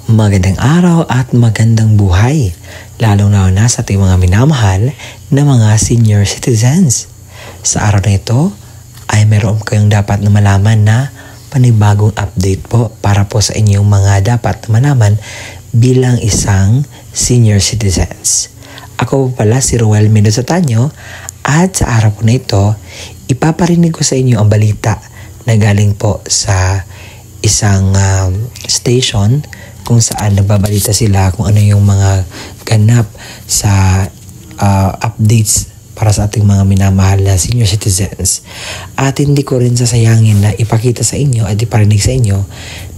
Magandang araw at magandang buhay, lalong-lalo na sa ating mga minamahal na mga senior citizens. Sa araw na ito ay meron kayong dapat na malaman na panibagong update po para po sa inyong mga dapat na malaman bilang isang senior citizens. Ako po pala si Roel Mendoza Tanyo at sa araw po na ito, ipaparinig ko sa inyo ang balita na galing po sa isang station kung saan nagbabalita sila kung ano yung mga ganap sa updates para sa ating mga minamahal na senior citizens. At hindi ko rin sasayangin na ipakita sa inyo at iparinig sa inyo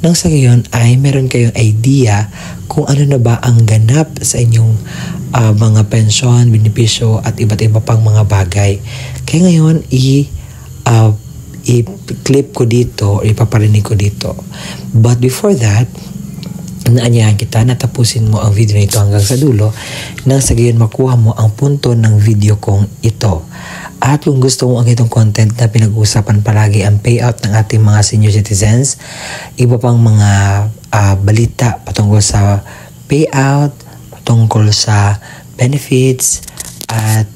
nang sa gayon ay meron kayong idea kung ano na ba ang ganap sa inyong mga pensyon, benepisyo at iba't iba pang mga bagay. Kaya ngayon i-clip ko dito, ipaparinig ko dito. But before that, naanyahan kita na tapusin mo ang video na ito hanggang sa dulo nang sa gayon makuha mo ang punto ng video kong ito. At kung gusto mo ang itong content na pinag-uusapan palagi ang payout ng ating mga senior citizens, iba pang mga balita patungkol sa payout, patungkol sa benefits at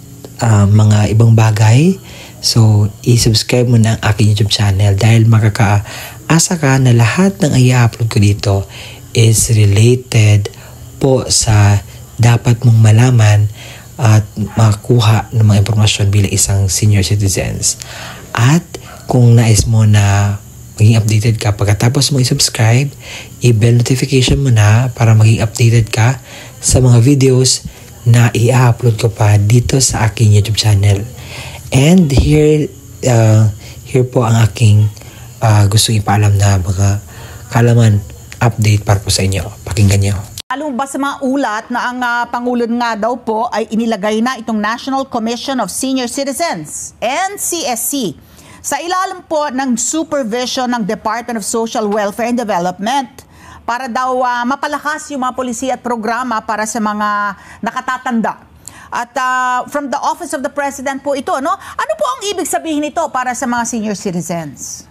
mga ibang bagay, so i-subscribe mo na ang aking YouTube channel dahil makakaasa ka na lahat ng i-upload ko dito is related po sa dapat mong malaman at makuha ng mga impormasyon bilang isang senior citizens. At kung nais mo na maging updated ka pagkatapos mo i-subscribe, i-bell notification mo na para maging updated ka sa mga videos na i-upload ko pa dito sa aking YouTube channel. And here po ang aking gustong ipaalam na mga kalaman update para po sa inyo. Pakinggan nyo. Alam ba sa mga ulat na ang Pangulo nga daw po ay inilagay na itong National Commission of Senior Citizens, NCSC, sa ilalim po ng supervision ng Department of Social Welfare and Development para daw mapalakas yung mga polisiya at programa para sa mga nakatatanda. At from the Office of the President po ito, no? Ano po ang ibig sabihin nito para sa mga senior citizens?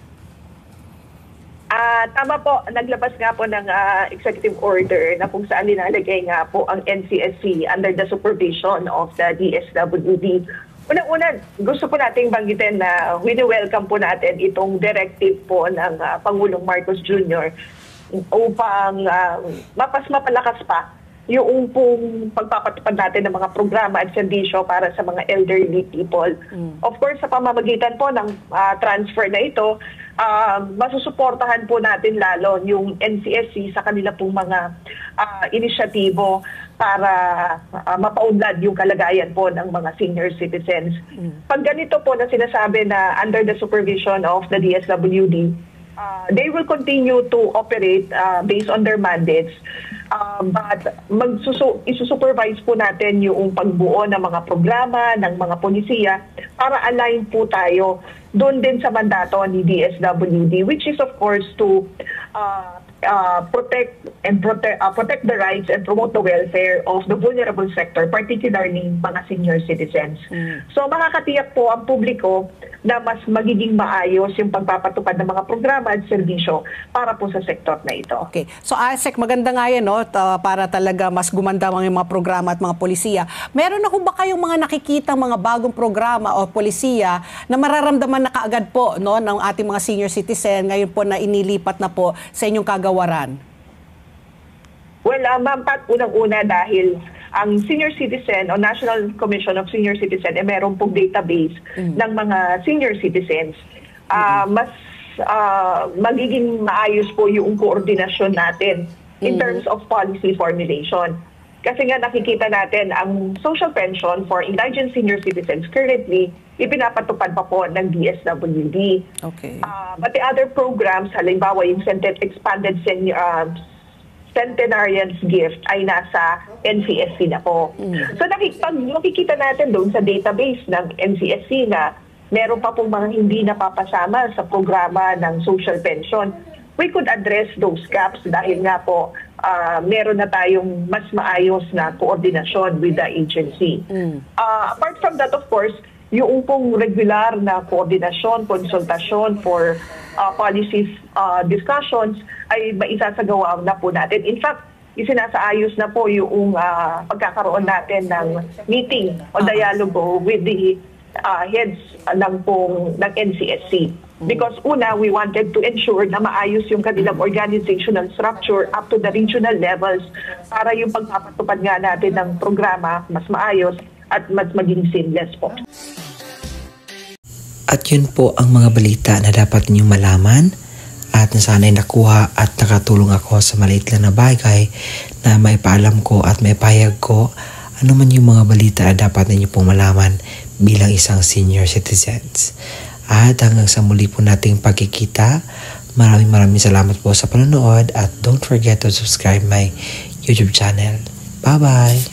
Tama po, naglabas nga po ng executive order na kung saan nilalagay nga po ang NCSC under the supervision of the DSWD. Unang-una, gusto po nating banggitin na wini-welcome po natin itong directive po ng Pangulong Marcos Jr. upang mapalakas pa yung pong pagpapatupad natin ng mga programa at serbisyo para sa mga elderly people. Of course, sa pamamagitan po ng transfer na ito, masusuportahan po natin lalo yung NCSC sa kanila pong mga inisyatibo para mapaunlad yung kalagayan po ng mga senior citizens. Pag ganito po na sinasabi na under the supervision of the DSWD, they will continue to operate based on their mandates. But isusupervise po natin yung pagbuo ng mga programa, ng mga polisiya para align po tayo doon din sa mandato ni DSWD, which is of course to protect the rights and promote the welfare of the vulnerable sector, particularly mga senior citizens. So makakatiyak po ang publiko na mas magiging maayos yung pagpapatupad ng mga programa at serbisyo para po sa sektor na ito. Okay. So ASEC, maganda nga yan, no? Para talaga mas gumanda ang mga programa at mga polisiya. Meron na ba kayong mga nakikitang mga bagong programa o polisiya na mararamdaman na kaagad po, no, ng ating mga senior citizen ngayon po na inilipat na po sa inyong kagawaran? Well, Ma'am Pat, unang-una dahil ang Senior Citizen o National Commission of Senior Citizen ay meron pong database ng mga senior citizens. Mas magiging maayos po yung koordinasyon natin in terms of policy formulation. Kasi nga nakikita natin ang social pension for indigent senior citizens currently ipinapatupad pa po ng DSWD. Okay. But the other programs, halimbawa yung expanded senior centenarian's gift ay nasa NCSC na po. So makikita natin doon sa database ng NCSC na meron pa pong mga hindi napapasama sa programa ng social pension. We could address those gaps dahil nga po meron na tayong mas maayos na koordinasyon with the agency. Apart from that, of course, yung pong regular na koordinasyon, konsultasyon for policies discussions ay maisasagawa na po natin. In fact, isinasaayos na po yung pagkakaroon natin ng meeting o dialogo with the heads ng NCSC. Because una, we wanted to ensure na maayos yung kanilang organizational structure up to the regional levels para yung pagpapatupad nga natin ng programa mas maayos at mas maging seamless po. At yun po ang mga balita na dapat ninyong malaman at nasanay nakuha at nakatulong ako sa maliit lang na bagay na maipaalam ko at maipahayag ko ano man yung mga balita na dapat ninyo pong malaman bilang isang senior citizens. At hanggang sa muli po nating pagkikita, maraming salamat po sa panonood at don't forget to subscribe my YouTube channel. Bye-bye!